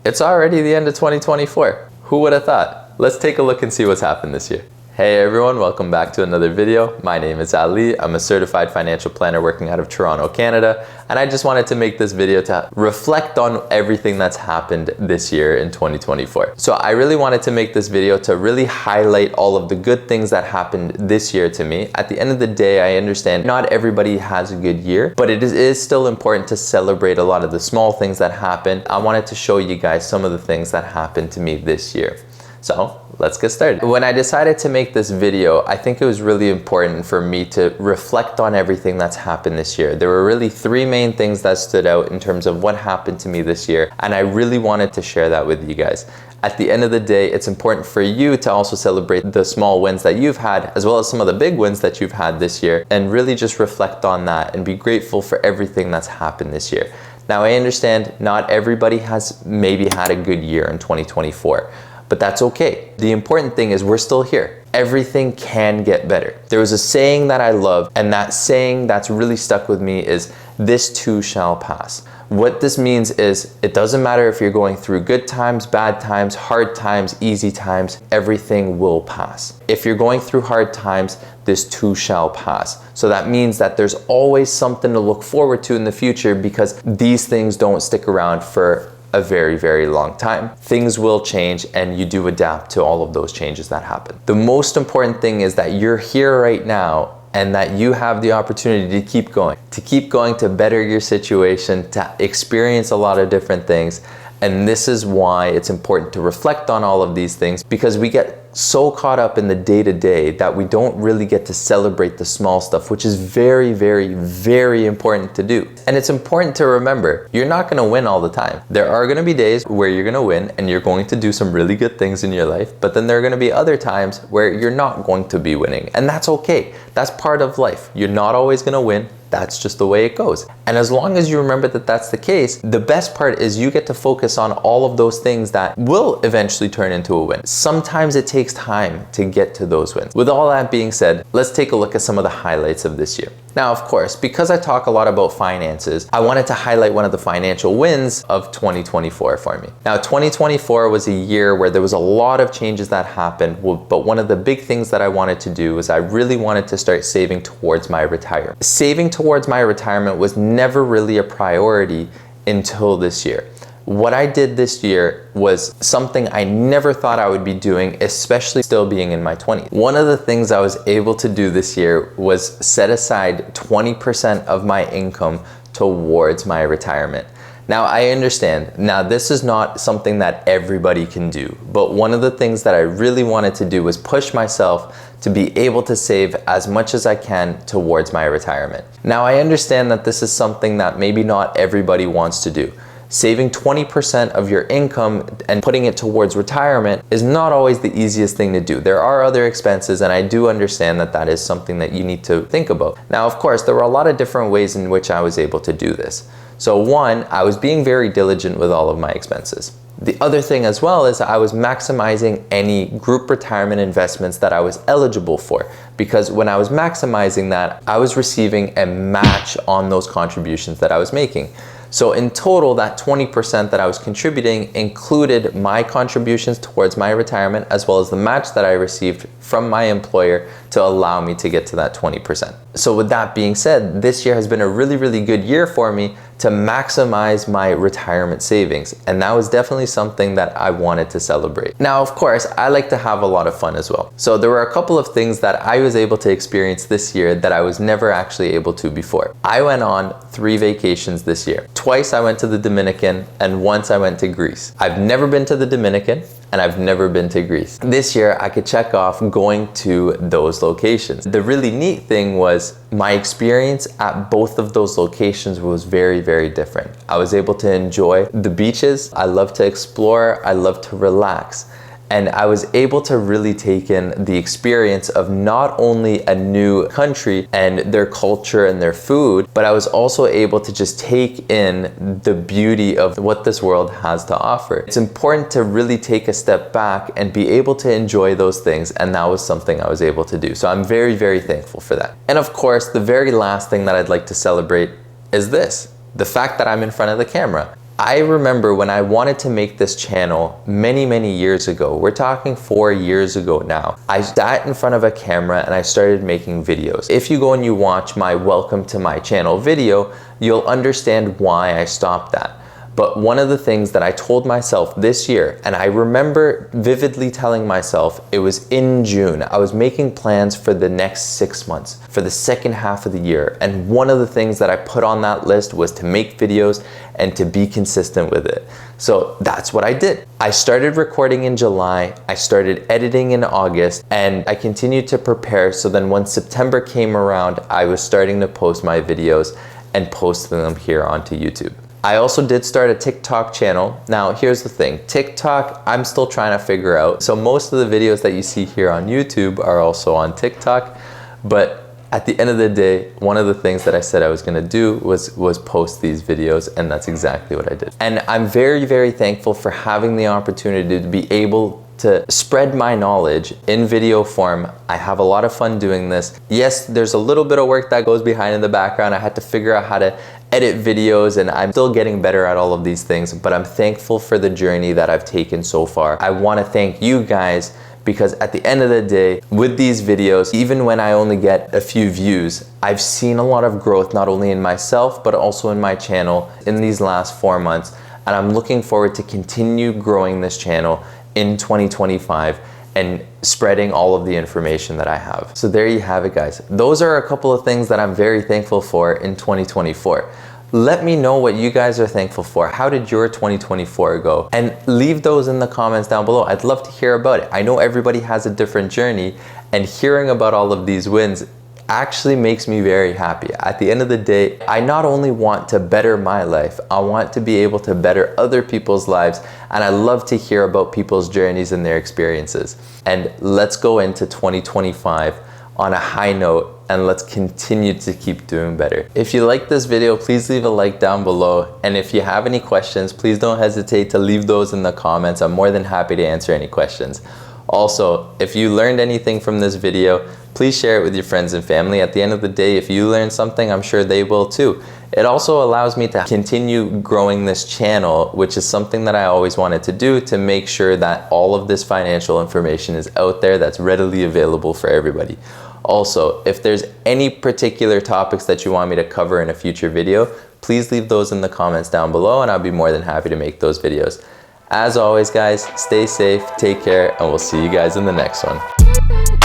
It's already the end of 2024. Who would have thought? Let's take a look and see what's happened this year. Hey everyone, welcome back to another video. My name is Ali. I'm a certified financial planner working out of Toronto, Canada, and I just wanted to make this video to reflect on everything that's happened this year in 2024. So I really wanted to make this video to really highlight all of the good things that happened this year to me. At the end of the day, I understand not everybody has a good year, but it is still important to celebrate a lot of the small things that happened. I wanted to show you guys some of the things that happened to me this year. So let's get started. When I decided to make this video, I think it was really important for me to reflect on everything that's happened this year. There were really three main things that stood out in terms of what happened to me this year, and I really wanted to share that with you guys. At the end of the day, it's important for you to also celebrate the small wins that you've had, as well as some of the big wins that you've had this year, and really just reflect on that and be grateful for everything that's happened this year. Now, I understand not everybody has maybe had a good year in 2024. But that's okay. The important thing is we're still here. Everything can get better. There was a saying that I love, and that saying that's really stuck with me is, "This too shall pass." What this means is it doesn't matter if you're going through good times, bad times, hard times, easy times, everything will pass. If you're going through hard times, this too shall pass. So that means that there's always something to look forward to in the future, because these things don't stick around for a very, very long time. Things will change and you do adapt to all of those changes that happen. The most important thing is that you're here right now and that you have the opportunity to keep going to better your situation, to experience a lot of different things. And this is why it's important to reflect on all of these things, because we get so caught up in the day-to-day that we don't really get to celebrate the small stuff, which is very, very, very important to do. And it's important to remember, you're not gonna win all the time. There are gonna be days where you're gonna win and you're going to do some really good things in your life, but then there are gonna be other times where you're not going to be winning. And that's okay. That's part of life. You're not always gonna win. That's just the way it goes. And as long as you remember that that's the case, the best part is you get to focus on all of those things that will eventually turn into a win. Sometimes it takes time to get to those wins. With all that being said, let's take a look at some of the highlights of this year. Now, of course, because I talk a lot about finances, I wanted to highlight one of the financial wins of 2024 for me. Now, 2024 was a year where there was a lot of changes that happened, but one of the big things that I wanted to do was I really wanted to start saving towards my retirement. Saving towards my retirement was never really a priority until this year. What I did this year was something I never thought I would be doing, especially still being in my 20s. One of the things I was able to do this year was set aside 20% of my income towards my retirement. Now, I understand. Now, this is not something that everybody can do, but one of the things that I really wanted to do was push myself to be able to save as much as I can towards my retirement. Now, I understand that this is something that maybe not everybody wants to do. Saving 20% of your income and putting it towards retirement is not always the easiest thing to do. There are other expenses, and I do understand that that is something that you need to think about. Now, of course, there were a lot of different ways in which I was able to do this. So one, I was being very diligent with all of my expenses. The other thing as well is I was maximizing any group retirement investments that I was eligible for, because when I was maximizing that, I was receiving a match on those contributions that I was making. So in total, that 20% that I was contributing included my contributions towards my retirement, as well as the match that I received from my employer to allow me to get to that 20%. So with that being said, this year has been a really, really good year for me to maximize my retirement savings. And that was definitely something that I wanted to celebrate. Now, of course, I like to have a lot of fun as well. So there were a couple of things that I was able to experience this year that I was never actually able to before. I went on 3 vacations this year. Twice I went to the Dominican and once I went to Greece. I've never been to the Dominican and I've never been to Greece. This year I could check off going to those locations. The really neat thing was my experience at both of those locations was very, very different. I was able to enjoy the beaches. I love to explore. I love to relax. And I was able to really take in the experience of not only a new country and their culture and their food, but I was also able to just take in the beauty of what this world has to offer. It's important to really take a step back and be able to enjoy those things, and that was something I was able to do. So I'm very, very thankful for that. And of course, the very last thing that I'd like to celebrate is this, the fact that I'm in front of the camera. I remember when I wanted to make this channel many years ago, we're talking 4 years ago now, I sat in front of a camera and I started making videos. If you go and you watch my welcome to my channel video, you'll understand why I stopped that. But one of the things that I told myself this year, and I remember vividly telling myself, it was in June, I was making plans for the next 6 months, for the second half of the year. And one of the things that I put on that list was to make videos and to be consistent with it. So that's what I did. I started recording in July, I started editing in August, and I continued to prepare. So then when September came around, I was starting to post my videos and posting them here onto YouTube. I also did start a TikTok channel. Now, here's the thing. TikTok, I'm still trying to figure out. So most of the videos that you see here on YouTube are also on TikTok. But at the end of the day, one of the things that I said I was gonna do was post these videos, and that's exactly what I did. And I'm very thankful for having the opportunity to be able to spread my knowledge in video form. I have a lot of fun doing this. Yes, there's a little bit of work that goes behind in the background. I had to figure out how to edit videos, and I'm still getting better at all of these things, but I'm thankful for the journey that I've taken so far. I wanna thank you guys, because at the end of the day, with these videos, even when I only get a few views, I've seen a lot of growth, not only in myself, but also in my channel in these last 4 months. And I'm looking forward to continue growing this channel in 2025 and spreading all of the information that I have. So there you have it, guys. Those are a couple of things that I'm very thankful for in 2024. Let me know what you guys are thankful for. How did your 2024 go? And leave those in the comments down below. I'd love to hear about it. I know everybody has a different journey, and hearing about all of these wins actually makes me very happy. At the end of the day, I not only want to better my life, I want to be able to better other people's lives, and I love to hear about people's journeys and their experiences. And let's go into 2025 on a high note, and let's continue to keep doing better. If you like this video, please leave a like down below. And if you have any questions, please don't hesitate to leave those in the comments. I'm more than happy to answer any questions. Also, if you learned anything from this video, please share it with your friends and family. At the end of the day, if you learn something, I'm sure they will too. It also allows me to continue growing this channel, which is something that I always wanted to do, to make sure that all of this financial information is out there that's readily available for everybody. Also, if there's any particular topics that you want me to cover in a future video, please leave those in the comments down below, and I'll be more than happy to make those videos. As always, guys, stay safe, take care, and we'll see you guys in the next one.